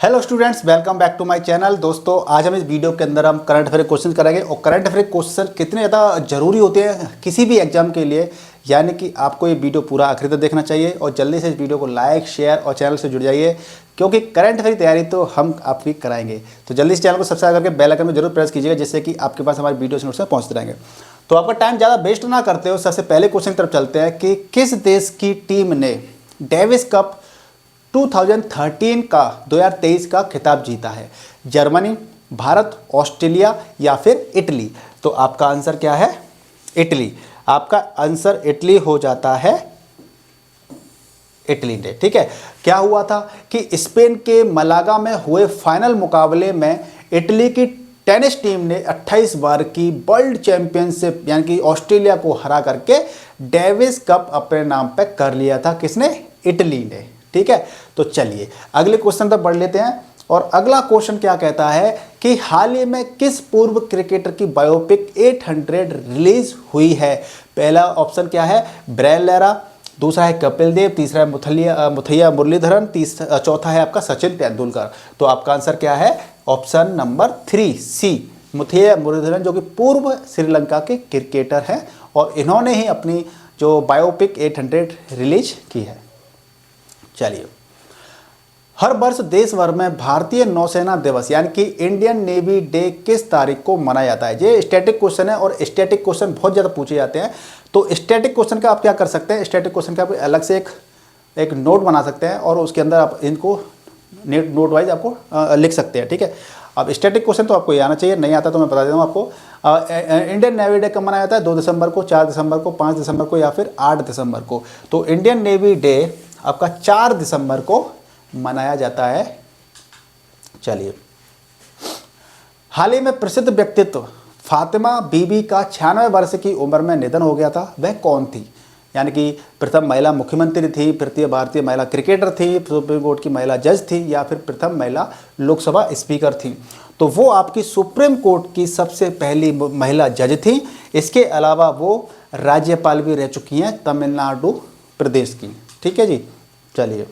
Hello students, welcome back to my channel. दोस्तों, आज हम इस वीडियो के अंदर हम करंट अफेयर क्वेश्चन करेंगे और करंट अफेयर क्वेश्चन कितने ज़्यादा ज़रूरी होते हैं किसी भी एग्जाम के लिए, यानी कि आपको ये वीडियो पूरा आखिर तक देखना चाहिए और जल्दी से इस वीडियो को लाइक, शेयर और चैनल से जुड़ जाइए, क्योंकि करंट अफेयर की तैयारी तो हम आपकी कराएंगे। तो जल्दी से चैनल को सब्सक्राइब करके बेल आइकन में जरूर प्रेस कीजिएगा, जिससे कि आपके पास हमारी वीडियो नोट्स पहुँचते रहेंगे। तो आपका टाइम ज़्यादा वेस्ट ना करते हो, सबसे पहले क्वेश्चन की तरफ चलते हैं कि किस देश की टीम ने डेविस कप 2023 का खिताब जीता है? जर्मनी, भारत, ऑस्ट्रेलिया या फिर इटली? तो आपका आंसर क्या है? इटली। आपका आंसर इटली हो जाता है, इटली ने। ठीक है, क्या हुआ था कि स्पेन के मलागा में हुए फाइनल मुकाबले में इटली की टेनिस टीम ने 28 बार की वर्ल्ड चैंपियनशिप यानी कि ऑस्ट्रेलिया को हरा करके डेविस कप अपने नाम पे कर लिया था। किसने? इटली ने। ठीक है, तो चलिए अगले क्वेश्चन तक बढ़ लेते हैं। और अगला क्वेश्चन क्या कहता है कि हाल ही में किस पूर्व क्रिकेटर की बायोपिक 800 रिलीज हुई है? पहला ऑप्शन क्या है? ब्रायन लारा, दूसरा है कपिल देव, तीसरा है मुथैया मुरलीधरन, चौथा है आपका सचिन तेंदुलकर। तो आपका आंसर क्या है? ऑप्शन नंबर 3 सी, मुथैया मुरलीधरन, जो कि पूर्व श्रीलंका के क्रिकेटर हैं और इन्होंने ही अपनी जो बायोपिक 800 रिलीज की है। चलिए, हर वर्ष देश भर में भारतीय नौसेना दिवस यानी कि इंडियन नेवी डे किस तारीख को मनाया जाता है? ये स्टैटिक क्वेश्चन है और स्टैटिक क्वेश्चन बहुत ज़्यादा पूछे जाते हैं। तो स्टैटिक क्वेश्चन का आप क्या कर सकते हैं? स्टैटिक क्वेश्चन का आप अलग से एक नोट बना सकते हैं और उसके अंदर आप इनको नोट वाइज आपको लिख सकते हैं। ठीक है, अब स्टैटिक क्वेश्चन तो आपको ये आना चाहिए, नहीं आता तो मैं बता देता हूँ आपको। इंडियन नेवी डे कब मनाया जाता है? 2 दिसंबर को, 4 दिसंबर को, 5 दिसंबर को या फिर 8 दिसंबर को? तो इंडियन नेवी डे आपका 4 दिसंबर को मनाया जाता है। चलिए, हाल ही में प्रसिद्ध व्यक्तित्व फातिमा बीबी का 96 वर्ष की उम्र में निधन हो गया था। वह कौन थी? यानी कि प्रथम महिला मुख्यमंत्री थी, तृतीय भारतीय महिला क्रिकेटर थी, सुप्रीम कोर्ट की महिला जज थी या फिर प्रथम महिला लोकसभा स्पीकर थी? तो वो आपकी सुप्रीम कोर्ट की सबसे पहली महिला जज थी। इसके अलावा वो राज्यपाल भी रह चुकी हैं तमिलनाडु प्रदेश की। ठीक है जी। चलिए,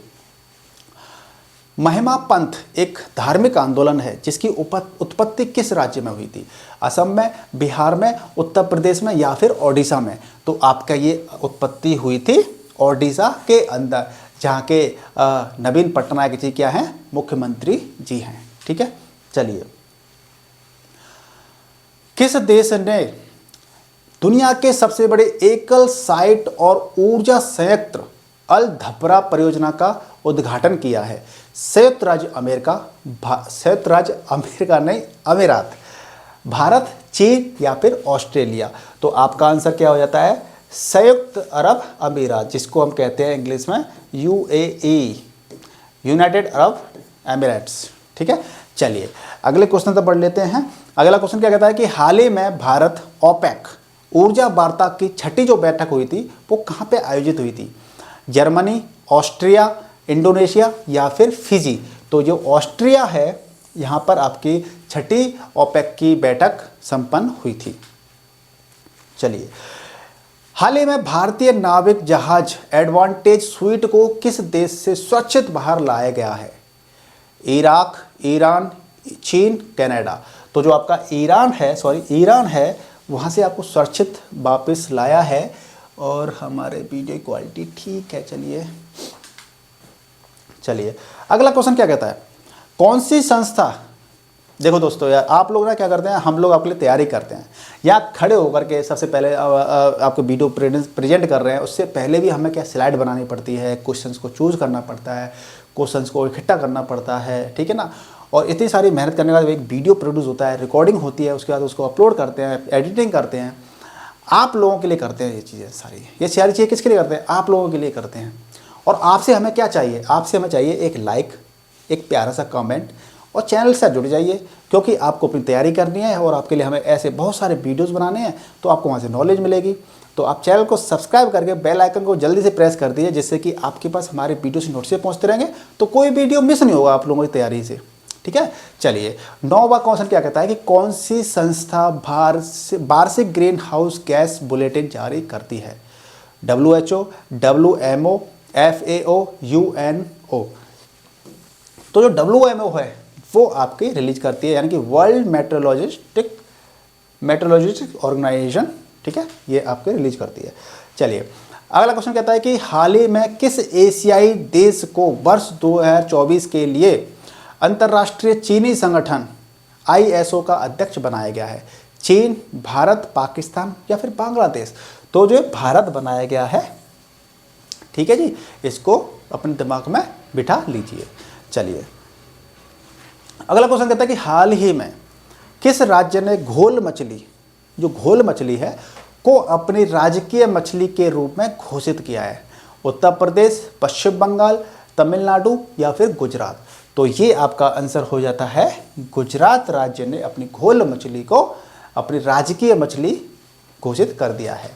महिमा पंथ एक धार्मिक आंदोलन है जिसकी उत्पत्ति किस राज्य में हुई थी? असम में, बिहार में, उत्तर प्रदेश में या फिर ओडिशा में? तो आपका ये उत्पत्ति हुई थी ओडिशा के अंदर, जहाँ के नवीन पटनायक जी क्या हैं? मुख्यमंत्री जी हैं। ठीक है, चलिए, किस देश ने दुनिया के सबसे बड़े एकल साइट और ऊर्जा संयंत्र अल धपरा परियोजना का उद्घाटन किया है? संयुक्त राज्य अमेरिका नहीं, अमीरात, भारत, चीन या फिर ऑस्ट्रेलिया? तो आपका आंसर क्या हो जाता है? संयुक्त अरब अमीरात, जिसको हम कहते हैं इंग्लिश में UAE, यूनाइटेड अरब एमिरेट्स। ठीक है, चलिए अगले क्वेश्चन तक बढ़ लेते हैं। अगला क्वेश्चन क्या कहता है कि हाल ही में भारत ओपेक ऊर्जा वार्ता की 6ठी जो बैठक हुई थी वो कहाँ पे आयोजित हुई थी? जर्मनी, ऑस्ट्रिया, इंडोनेशिया या फिर फिजी? तो जो ऑस्ट्रिया है यहाँ पर आपकी 6ठी ओपेक की बैठक संपन्न हुई थी। चलिए, हाल ही में भारतीय नाविक जहाज एडवांटेज स्वीट को किस देश से सुरक्षित बाहर लाया गया है? इराक, ईरान, चीन, कनाडा? तो जो आपका ईरान है वहाँ से आपको सुरक्षित वापस लाया है। और हमारे वीडियो क्वालिटी ठीक है। चलिए अगला क्वेश्चन क्या कहता है? कौन सी संस्था, देखो दोस्तों यार, आप लोग ना क्या करते हैं, हम लोग आपके लिए तैयारी करते हैं या खड़े होकर के सबसे पहले आपको वीडियो प्रेजेंट कर रहे हैं, उससे पहले भी हमें क्या स्लाइड बनानी पड़ती है, क्वेश्चंस को चूज़ करना पड़ता है, क्वेश्चंस को इकट्ठा करना पड़ता है। ठीक है ना, और इतनी सारी मेहनत करने के बाद एक वीडियो प्रोड्यूस होता है, रिकॉर्डिंग होती है, उसके बाद उसको अपलोड करते हैं, एडिटिंग करते हैं। आप लोगों के लिए करते हैं ये चीज़ें सारी। ये सारी चीज़ें किसके लिए करते हैं? आप लोगों के लिए करते हैं। और आपसे हमें क्या चाहिए? आपसे हमें चाहिए एक लाइक, एक प्यारा सा कमेंट और चैनल से जुड़ जाइए, क्योंकि आपको अपनी तैयारी करनी है और आपके लिए हमें ऐसे बहुत सारे वीडियोस बनाने हैं, तो आपको वहाँ से नॉलेज मिलेगी। तो आप चैनल को सब्सक्राइब करके बेल आइकन को जल्दी से प्रेस कर दीजिए, जिससे कि आपके पास हमारे वीडियो से नोटिफिकेशन पहुँचते रहेंगे, तो कोई वीडियो मिस नहीं होगा आप लोगों की तैयारी से। ठीक है, चलिए 9वां क्वेश्चन क्या कहता है कि कौन सी संस्था वार्षिक ग्रीन हाउस गैस बुलेटिन जारी करती है? WHO, WMO, FAO, UNO? तो जो WMO है वो आपकी रिलीज करती है, यानी कि वर्ल्ड मेट्रोलॉजिस्टिक ऑर्गेनाइजेशन, ठीक है, ये आपके रिलीज करती है। चलिए अगला क्वेश्चन कहता है कि हाल ही में किस एशियाई देश को वर्ष 2024 के लिए अंतर्राष्ट्रीय चीनी संगठन ISO का अध्यक्ष बनाया गया है? चीन, भारत, पाकिस्तान या फिर बांग्लादेश? तो जो भारत बनाया गया है, ठीक है जी, इसको अपने दिमाग में बिठा लीजिए। चलिए अगला क्वेश्चन कहता है कि हाल ही में किस राज्य ने घोल मछली, जो घोल मछली है, को अपनी राजकीय मछली के रूप में घोषित किया है? उत्तर प्रदेश, पश्चिम बंगाल, तमिलनाडु या फिर गुजरात? तो ये आपका आंसर हो जाता है गुजरात राज्य ने अपनी घोल मछली को अपनी राजकीय मछली घोषित कर दिया है।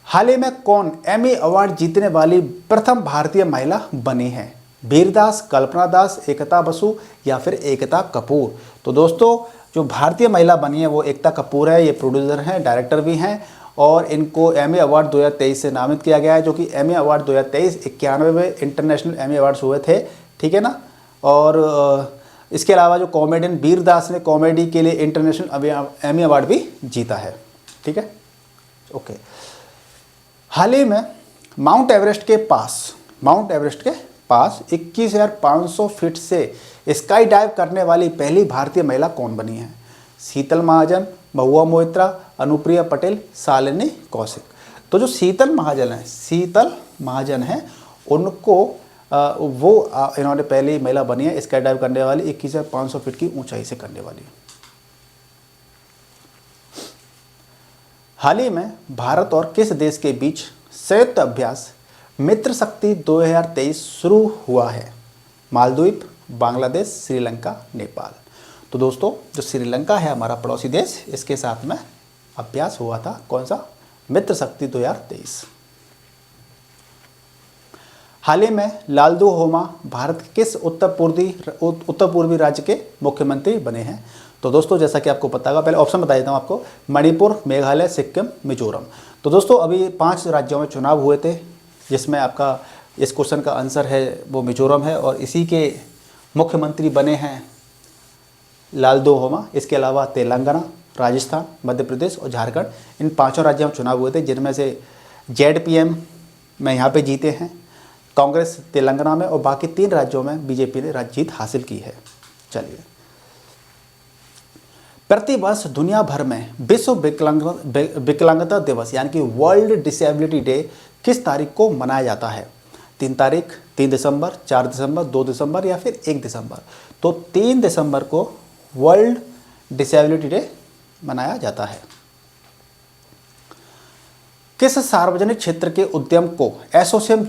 हाल ही में कौन एमी अवार्ड जीतने वाली प्रथम भारतीय महिला बनी है? वीरदास, कल्पना दास, एकता बसु या फिर एकता कपूर? तो दोस्तों जो भारतीय महिला बनी है वो एकता कपूर है। ये प्रोड्यूसर हैं, डायरेक्टर भी हैं और इनको एमी अवार्ड 2023 से नामित किया गया है, जो कि एमी अवार्ड 2023 91वें इंटरनेशनल एमी अवार्ड्स हुए थे, ठीक है ना। और इसके अलावा जो कॉमेडियन वीरदास ने कॉमेडी के लिए इंटरनेशनल एमी अवार्ड भी जीता है, ठीक है, ओके। हाल ही में माउंट एवरेस्ट के पास 21,500 फीट से स्काई डाइव करने वाली पहली भारतीय महिला कौन बनी है? शीतल महाजन, महुआ मोइत्रा, अनुप्रिया पटेल, शालिनी कौशिक? तो जो शीतल महाजन हैं उनको इन्होंने पहली महिला बनी है स्काई डाइव करने वाली 21,500 फीट की ऊंचाई से करने वाली। हाल ही में भारत और किस देश के बीच संयुक्त अभ्यास मित्र शक्ति 2023 शुरू हुआ है? मालदीव, बांग्लादेश, श्रीलंका, नेपाल? तो दोस्तों जो श्रीलंका है हमारा पड़ोसी देश, इसके साथ में अभ्यास हुआ था, कौन सा? मित्र शक्ति 2023। हाल ही में लालदू होमा भारत के किस उत्तर पूर्वी राज्य के मुख्यमंत्री बने हैं? तो दोस्तों जैसा कि आपको पता होगा, पहले ऑप्शन बता देता हूँ आपको, मणिपुर, मेघालय, सिक्किम, मिजोरम। तो दोस्तों अभी 5 राज्यों में चुनाव हुए थे, जिसमें आपका इस क्वेश्चन का आंसर है वो मिजोरम है और इसी के मुख्यमंत्री बने हैं लालदू होमा। इसके अलावा तेलंगाना, राजस्थान, मध्य प्रदेश और झारखंड, इन 5 राज्यों में चुनाव हुए थे, जिनमें से ZPM में यहाँ पे जीते हैं कांग्रेस तेलंगाना में, और बाकी 3 राज्यों में बीजेपी ने जीत हासिल की है। चलिए प्रतिवर्ष दुनिया भर में विश्व विकलांगता दिवस यानी कि वर्ल्ड डिसेबिलिटी डे किस तारीख को मनाया जाता है? 3 तारीख, 3 दिसंबर, 4 दिसंबर, 2 दिसंबर या फिर 1 दिसंबर? तो 3 दिसंबर को वर्ल्ड डिसेबिलिटी डे मनाया जाता है। किस सार्वजनिक क्षेत्र के उद्यम को एसोचैम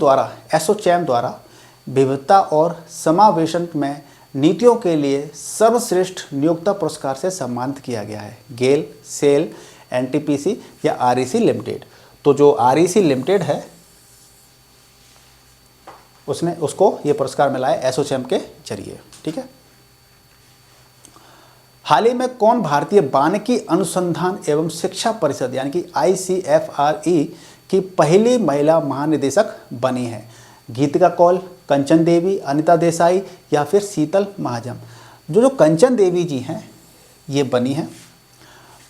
द्वारा विविधता और समावेशन में नीतियों के लिए सर्वश्रेष्ठ नियोक्ता पुरस्कार से सम्मानित किया गया है? गेल, सेल, NTPC या REC लिमिटेड? तो जो REC लिमिटेड है उसको ये पुरस्कार मिला है एसोचैम के जरिए, ठीक है। हाल ही में कौन भारतीय वानिकी अनुसंधान एवं शिक्षा परिषद यानी कि ICFRE की पहली महिला महानिदेशक बनी है? गीतिका कौल, कंचन देवी, अनिता देसाई या फिर शीतल महाजन? जो कंचन देवी जी हैं ये बनी हैं।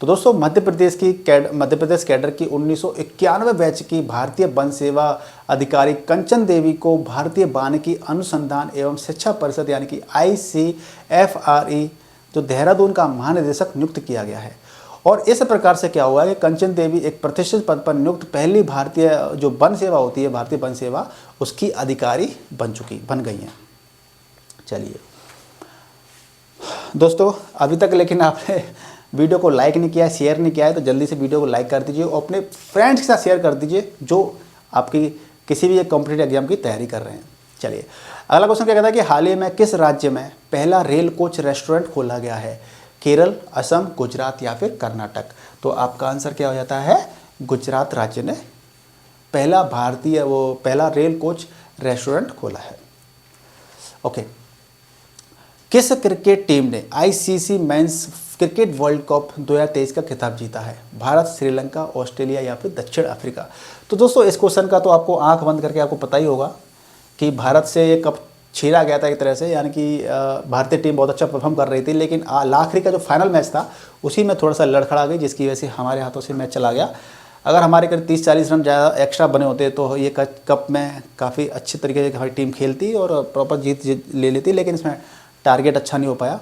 तो दोस्तों मध्य प्रदेश कैडर की 1991 बैच की भारतीय वन सेवा अधिकारी कंचन देवी को भारतीय वानिकी अनुसंधान एवं शिक्षा परिषद यानी कि ICFRE जो देहरादून का महानिदेशक नियुक्त किया गया है। और इस प्रकार से क्या हुआ है कि कंचन देवी एक प्रतिष्ठित पद पर नियुक्त पहली भारतीय जो वन सेवा होती है, भारतीय वन सेवा, उसकी अधिकारी बन गई हैं। चलिए दोस्तों अभी तक लेकिन आपने वीडियो को लाइक नहीं किया है, शेयर नहीं किया है, तो जल्दी से वीडियो को लाइक कर दीजिए और अपने फ्रेंड्स के साथ शेयर कर दीजिए जो आपकी किसी भी एक कॉम्पिटिटिव एग्जाम की तैयारी कर रहे हैं। चलिए अगला क्वेश्चन क्या कहता है कि हाल ही में किस राज्य में पहला रेल कोच रेस्टोरेंट खोला गया है? केरल, असम, गुजरात या फिर कर्नाटक? तो आपका आंसर क्या हो जाता है? गुजरात राज्य ने पहला रेल कोच रेस्टोरेंट खोला है। ओके। किस क्रिकेट टीम ने ICC men's cricket world cup 2023 का खिताब जीता है? भारत, श्रीलंका, ऑस्ट्रेलिया या फिर दक्षिण अफ्रीका? तो दोस्तों इस क्वेश्चन का तो आपको आंख बंद करके आपको पता ही होगा कि भारत से ये कप छीना गया था एक तरह से, यानी कि भारतीय टीम बहुत अच्छा परफॉर्म कर रही थी, लेकिन आखिरी का जो फाइनल मैच था उसी में थोड़ा सा लड़खड़ा गई, जिसकी वजह से हमारे हाथों से मैच चला गया। अगर हमारे करीब 30-40 रन ज़्यादा एक्स्ट्रा बने होते तो ये कप में काफ़ी अच्छे तरीके से हमारी टीम खेलती और प्रॉपर जीत ले लेती, लेकिन इसमें टारगेट अच्छा नहीं हो पाया,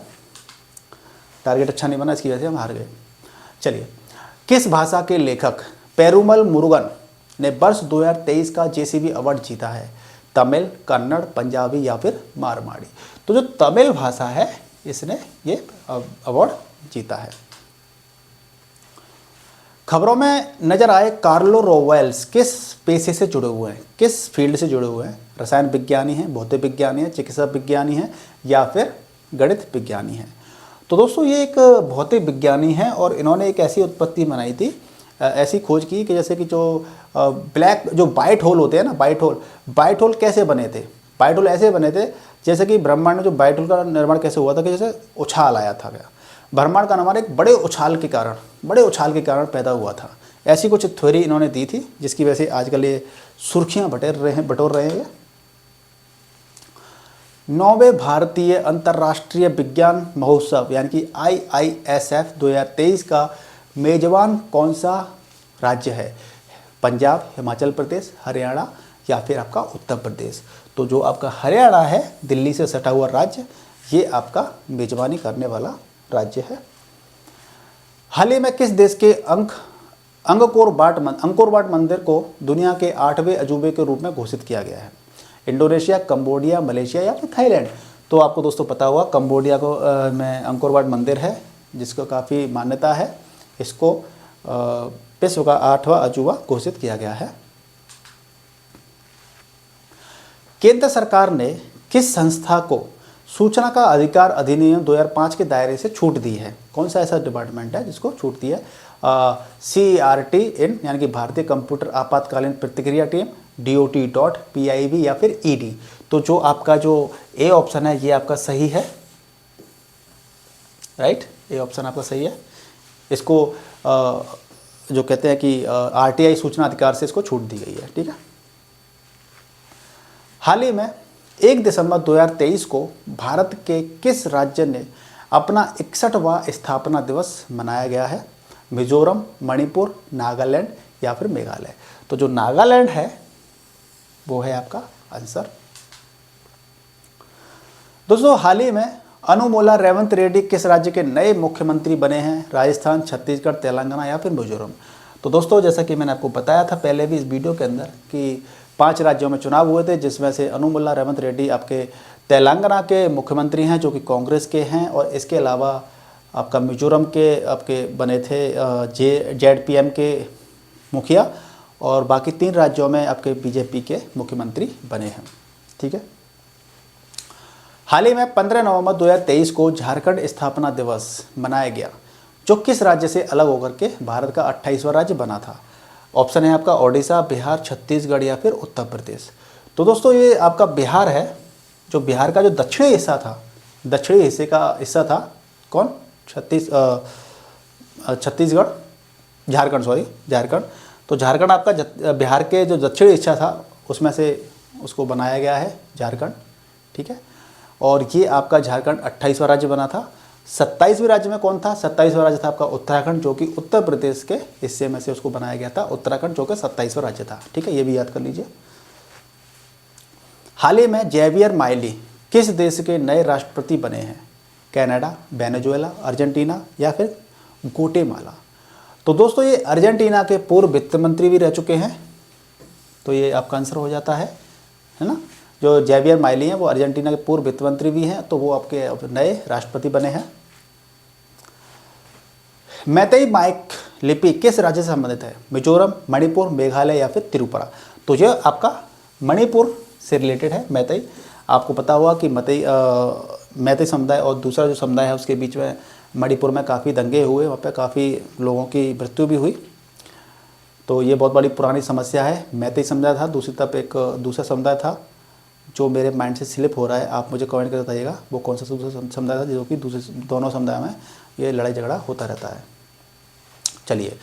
टारगेट अच्छा नहीं बना, इसकी वजह से हम हार गए। चलिए, किस भाषा के लेखक पेरुमल मुरुगन ने वर्ष 2023 का जेसीबी अवार्ड जीता है? तमिल, कन्नड़, पंजाबी या फिर मारवाड़ी? तो जो तमिल भाषा है इसने ये अवार्ड जीता है। खबरों में नजर आए कार्लो रोवेल्स किस पेशे से जुड़े हुए हैं, किस फील्ड से जुड़े हुए हैं? रसायन विज्ञानी हैं, भौतिक विज्ञानी हैं, चिकित्सा विज्ञानी हैं या फिर गणित विज्ञानी हैं? तो दोस्तों ये एक भौतिक विज्ञानी हैं और इन्होंने एक ऐसी उत्पत्ति बनाई थी, ऐसी खोज की कि जैसे कि जो ब्लैक जो वाइट होल होते हैं ना, वाइट होल कैसे बने थे? वाइट होल ऐसे बने थे जैसे कि ब्रह्मांड में जो वाइट होल का निर्माण कैसे हुआ था कि जैसे उछाल आया था, गया ब्रह्मांड का निर्माण एक बड़े उछाल के कारण पैदा हुआ था। ऐसी कुछ थ्योरी इन्होंने दी थी, जिसकी वजह से आजकल ये सुर्खियां बटोर रहे हैं। 9वें भारतीय अंतर्राष्ट्रीय विज्ञान महोत्सव यानी कि IISF 2023 का मेजबान कौन सा राज्य है? पंजाब, हिमाचल प्रदेश, हरियाणा या फिर आपका उत्तर प्रदेश? तो जो आपका हरियाणा है, दिल्ली से सटा हुआ राज्य, ये आपका मेजबानी करने वाला राज्य है। हाल ही में किस देश के अंगकोर वाट मंदिर को दुनिया के 8वें अजूबे के रूप में घोषित किया गया है? इंडोनेशिया, कंबोडिया, मलेशिया या फिर थाईलैंड? तो आपको दोस्तों पता होगा कंबोडिया में अंकोर वाट मंदिर है, जिसको काफ़ी मान्यता है। इसको विश्व का 8वां अजूबा घोषित किया गया है। केंद्र सरकार ने किस संस्था को सूचना का अधिकार अधिनियम 2005 के दायरे से छूट दी है? कौन सा ऐसा डिपार्टमेंट है जिसको छूट दी है? CERT इन यानी कि भारतीय कंप्यूटर आपातकालीन प्रतिक्रिया टीम, DOT.PIB या फिर ED? तो जो आपका जो ए ऑप्शन है ये आपका सही है, राइट, ए ऑप्शन आपका सही है। इसको जो कहते हैं कि RTI सूचना अधिकार से इसको छूट दी गई है, ठीक है। हाल ही में 1 दिसंबर 2023 को भारत के किस राज्य ने अपना 61वां स्थापना दिवस मनाया गया है? मिजोरम, मणिपुर, नागालैंड या फिर मेघालय? तो जो नागालैंड है वो है आपका आंसर। दोस्तों हाल ही में अनुमोला रेवंत रेड्डी किस राज्य के नए मुख्यमंत्री बने हैं? राजस्थान, छत्तीसगढ़, तेलंगाना या फिर मिजोरम? तो दोस्तों जैसा कि मैंने आपको बताया था पहले भी इस वीडियो के अंदर कि 5 राज्यों में चुनाव हुए थे, जिसमें से अनुमोला रेवंत रेड्डी आपके तेलंगाना के मुख्यमंत्री हैं जो कि कांग्रेस के हैं, और इसके अलावा आपका मिजोरम के आपके बने थे ZPM के मुखिया, और बाकी 3 राज्यों में आपके BJP के मुख्यमंत्री बने हैं, ठीक है। हाल ही में 15 नवंबर 2023 को झारखंड स्थापना दिवस मनाया गया, जो किस राज्य से अलग होकर के भारत का 28वां राज्य बना था? ऑप्शन है आपका ओडिशा, बिहार, छत्तीसगढ़ या फिर उत्तर प्रदेश। तो दोस्तों ये आपका बिहार है। जो बिहार का जो दक्षिणी हिस्सा था, दक्षिणी हिस्से का हिस्सा था कौन? छत्तीसगढ़, झारखंड। तो झारखंड आपका बिहार के जो दक्षिणी हिस्सा था उसमें से उसको बनाया गया है झारखंड, ठीक है। और ये आपका झारखंड 28वां राज्य बना था। 27वें राज्य में कौन था? 27वां राज्य था आपका उत्तराखंड, जो कि उत्तर प्रदेश के हिस्से में से उसको बनाया गया था। उत्तराखंड जो कि 27वां राज्य था, ठीक है, ये भी याद कर लीजिए। हाल ही में जेवियर माइली किस देश के नए राष्ट्रपति बने हैं? कनाडा, वेनेजुएला, अर्जेंटीना या फिर गुटेमाला? तो दोस्तों ये अर्जेंटीना के पूर्व वित्त मंत्री भी रह चुके हैं, तो ये आपका आंसर हो जाता है ना। जो जेवियर माइली हैं वो अर्जेंटीना के पूर्व वित्त मंत्री भी हैं, तो वो आपके नए राष्ट्रपति बने हैं। मैतेई माइक लिपि किस राज्य से संबंधित है? मिजोरम, मणिपुर, मेघालय या फिर त्रिपुरा? तो ये आपका मणिपुर से रिलेटेड है मैतेई। आपको पता होगा कि मैतेई समुदाय और दूसरा जो समुदाय है उसके बीच में मणिपुर में काफ़ी दंगे हुए, वहाँ पे काफ़ी लोगों की मृत्यु भी हुई। तो ये बहुत बड़ी पुरानी समस्या है। मैतेई समुदाय था, दूसरी तरफ एक दूसरा समुदाय था जो मेरे माइंड से स्लिप हो रहा है, आप मुझे कमेंट करके बताइएगा वो कौन सा दूसरा समुदाय था, जो कि दोनों समुदाय में ये लड़ाई झगड़ा होता रहता है। चलिए,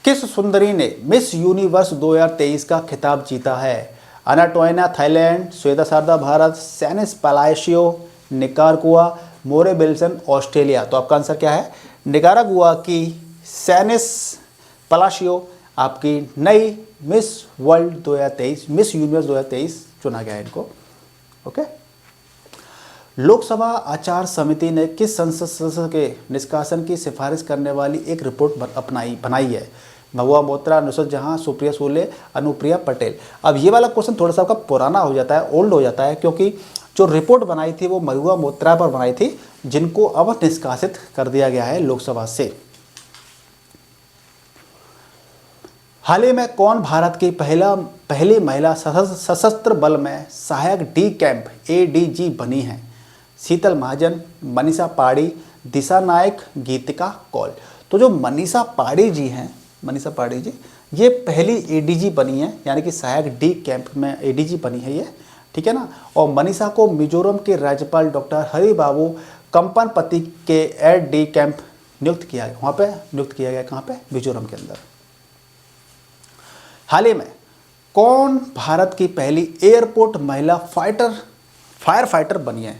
किस सुंदरी ने मिस यूनिवर्स 2023 का खिताब जीता है? अनाटोइना थाईलैंड, श्वेता शारदा भारत, सैनिस पलाशियो निकारागुआ, मोरे विल्सन ऑस्ट्रेलिया। तो आपका आंसर क्या है? निकारागुआ की सैनिस पलाशियो आपकी नई मिस वर्ल्ड 2023, मिस यूनिवर्स 2023 चुना गया है इनको। ओके। लोकसभा आचार समिति ने किस संसद सदस्य के निष्कासन की सिफारिश करने वाली एक रिपोर्ट बनाई है? महुआ मोत्रा, नुसरत जहां, सुप्रिया सूले, अनुप्रिया पटेल। अब ये वाला क्वेश्चन थोड़ा सा आपका पुराना हो जाता है, ओल्ड हो जाता है, क्योंकि जो रिपोर्ट बनाई थी वो महुआ मोत्रा पर बनाई थी, जिनको अब निष्कासित कर दिया गया है लोकसभा से। हाल ही में कौन भारत की पहली महिला सशस्त्र बल में सहायक डी कैंप ADG बनी है? शीतल महाजन, मनीषा पाड़ी, दिशा नायक, गीतिका कौल। तो जो मनीषा पाड़ी जी हैं, मनीषा पाड़ी जी ये पहली ADG बनी है, यानी कि सहायक डी कैंप में ADG बनी है ये, ठीक है ना। और मनीषा को मिजोरम के राज्यपाल डॉक्टर हरिबाबू कंपनपति के एड डी कैंप नियुक्त किया गया, वहाँ पे नियुक्त किया गया, कहाँ पे? मिजोरम के अंदर। हाल ही में कौन भारत की पहली एयरपोर्ट महिला फायर फाइटर बनी है?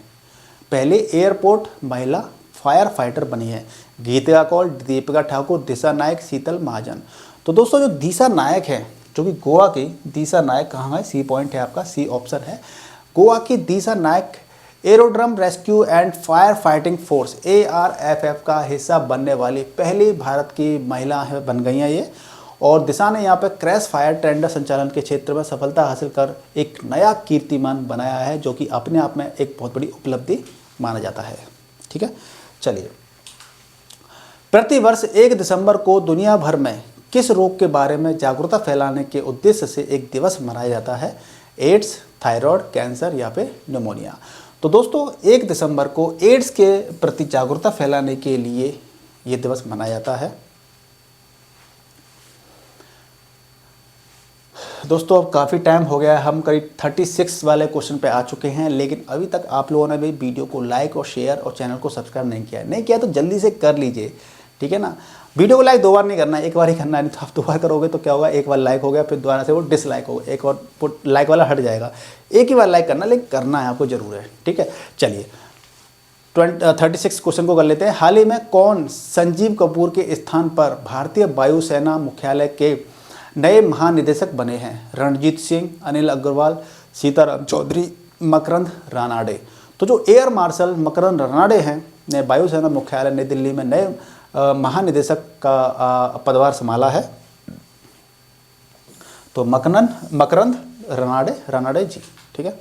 पहले एयरपोर्ट महिला फायर फाइटर बनी है। गीतिका कौल, दीपिका ठाकुर, दिशा नायक, शीतल महाजन। तो दोस्तों जो दिशा नायक है, जो कि गोवा की दिशा नायक, कहाँ है? सी पॉइंट है आपका, सी ऑप्शन है। गोवा की Disha Nayak aerodrome rescue and fire fighting force ARFF का हिस्सा बनने वाली पहली भारत की महिला है, बन गई हैं ये। और दिशा ने यहाँ पे क्रैश फायर टेंडर संचालन के क्षेत्र में सफलता हासिल कर एक नया कीर्तिमान बनाया है, जो कि अपने आप में एक बहुत बड़ी उपलब्धि माना जाता है। ठीक है, चलिए। प्रतिवर्ष 1 दिसंबर को दुनिया भर में किस रोग के बारे में जागरूकता फैलाने के उद्देश्य से एक दिवस मनाया जाता है? एड्स, थायराइड, कैंसर या फिर निमोनिया। तो दोस्तों 1 दिसंबर को एड्स के प्रति जागरूकता फैलाने के लिए ये दिवस मनाया जाता है। दोस्तों अब काफ़ी टाइम हो गया है, हम करीब 36 वाले क्वेश्चन पे आ चुके हैं, लेकिन अभी तक आप लोगों ने भी वीडियो को लाइक और शेयर और चैनल को सब्सक्राइब नहीं किया तो जल्दी से कर लीजिए, ठीक है ना। वीडियो को लाइक 2 बार नहीं करना है, एक बार ही करना है, नहीं तो आप 2 बार करोगे तो क्या होगा, एक बार लाइक हो गया फिर दोबारा से वो डिसलाइक होगा, एक और लाइक वाला हट जाएगा। एक ही बार लाइक करना, लेकिन करना है आपको ज़रूर है, ठीक है। चलिए 36 क्वेश्चन को कर लेते हैं। हाल ही में कौन संजीव कपूर के स्थान पर भारतीय वायुसेना मुख्यालय के नए महानिदेशक बने हैं? रणजीत सिंह, अनिल अग्रवाल, सीताराम चौधरी, मकरंद रानाडे। तो जो एयर मार्शल मकरंद रानाडे हैं ने वायुसेना मुख्यालय नई दिल्ली में नए महानिदेशक का पदभार संभाला है। तो मकरंद रानाडे जी, ठीक है।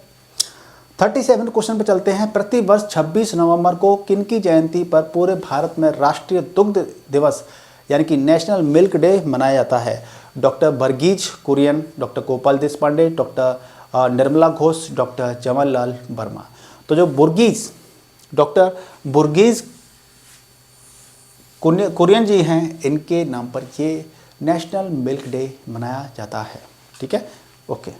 37 क्वेश्चन पे चलते हैं। प्रतिवर्ष 26 नवंबर को किनकी जयंती पर पूरे भारत में राष्ट्रीय दुग्ध दिवस यानी कि नेशनल मिल्क डे मनाया जाता है? Doctor Verghese Kurien, doctor Gopal Deshpande, doctor Nirmala Ghosh, doctor Jawahar Lal Verma. तो जो डॉक्टर बुर्गीज कुरियन जी हैं, इनके नाम पर ये नेशनल मिल्क डे मनाया जाता है, ठीक है, ओके।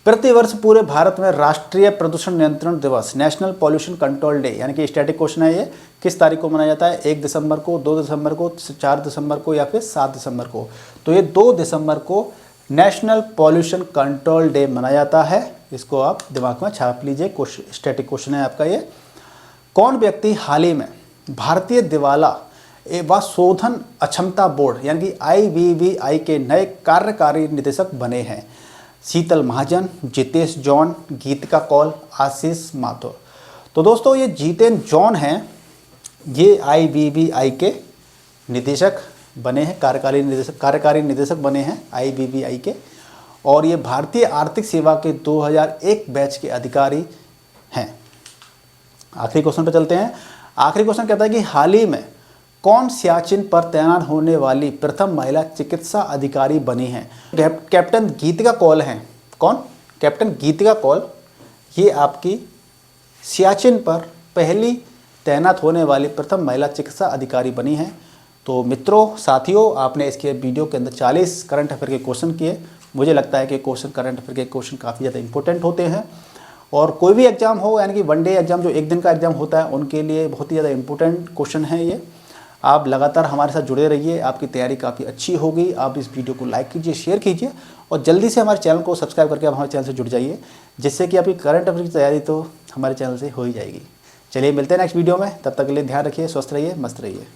प्रतिवर्ष पूरे भारत में राष्ट्रीय प्रदूषण नियंत्रण दिवस नेशनल पॉल्यूशन कंट्रोल डे यानी कि स्टैटिक क्वेश्चन है, ये किस तारीख को मनाया जाता है? 1 दिसंबर को, 2 दिसंबर को, 4 दिसंबर को या फिर 7 दिसंबर को? तो ये 2 दिसंबर को नेशनल पॉल्यूशन कंट्रोल डे मनाया जाता है। इसको आप दिमाग में छाप लीजिए, स्टैटिक क्वेश्चन है आपका ये। कौन व्यक्ति हाल ही में भारतीय दिवाला व शोधन अक्षमता बोर्ड यानी कि IBBI के नए कार्यकारी निदेशक बने हैं? शीतल महाजन, जितेश जॉन, गीतिका कौल, आशीष माथुर। तो दोस्तों ये जितेन जॉन हैं, ये IBBI के निदेशक बने हैं, कार्यकारी निदेशक बने हैं IBBI के, और ये भारतीय आर्थिक सेवा के 2001 बैच के अधिकारी हैं। आखिरी क्वेश्चन पर चलते हैं। आखिरी क्वेश्चन कहता है कि हाल ही में कौन सियाचिन पर तैनात होने वाली प्रथम महिला चिकित्सा अधिकारी बनी हैं? कैप्टन गीतिका कौल हैं। कौन? कैप्टन गीतिका कौल, ये आपकी सियाचिन पर पहली तैनात होने वाली प्रथम महिला चिकित्सा अधिकारी बनी हैं। तो मित्रों, साथियों, आपने इसके वीडियो के अंदर 40 करंट अफेयर के क्वेश्चन किए। मुझे लगता है कि करंट अफेयर के क्वेश्चन काफ़ी ज़्यादा इंपॉर्टेंट होते हैं, और कोई भी एग्जाम हो यानी कि 1 डे एग्जाम जो 1 दिन का एग्जाम होता है, उनके लिए बहुत ही ज़्यादा इंपॉर्टेंट क्वेश्चन है ये। आप लगातार हमारे साथ जुड़े रहिए, आपकी तैयारी काफ़ी अच्छी होगी। आप इस वीडियो को लाइक कीजिए, शेयर कीजिए और जल्दी से हमारे चैनल को सब्सक्राइब करके आप हमारे चैनल से जुड़ जाइए, जिससे कि आपकी करंट अफेयर की तैयारी तो हमारे चैनल से हो ही जाएगी। चलिए मिलते हैं नेक्स्ट वीडियो में, तब तक के लिए ध्यान रखिए, स्वस्थ रहिए, मस्त रहिए।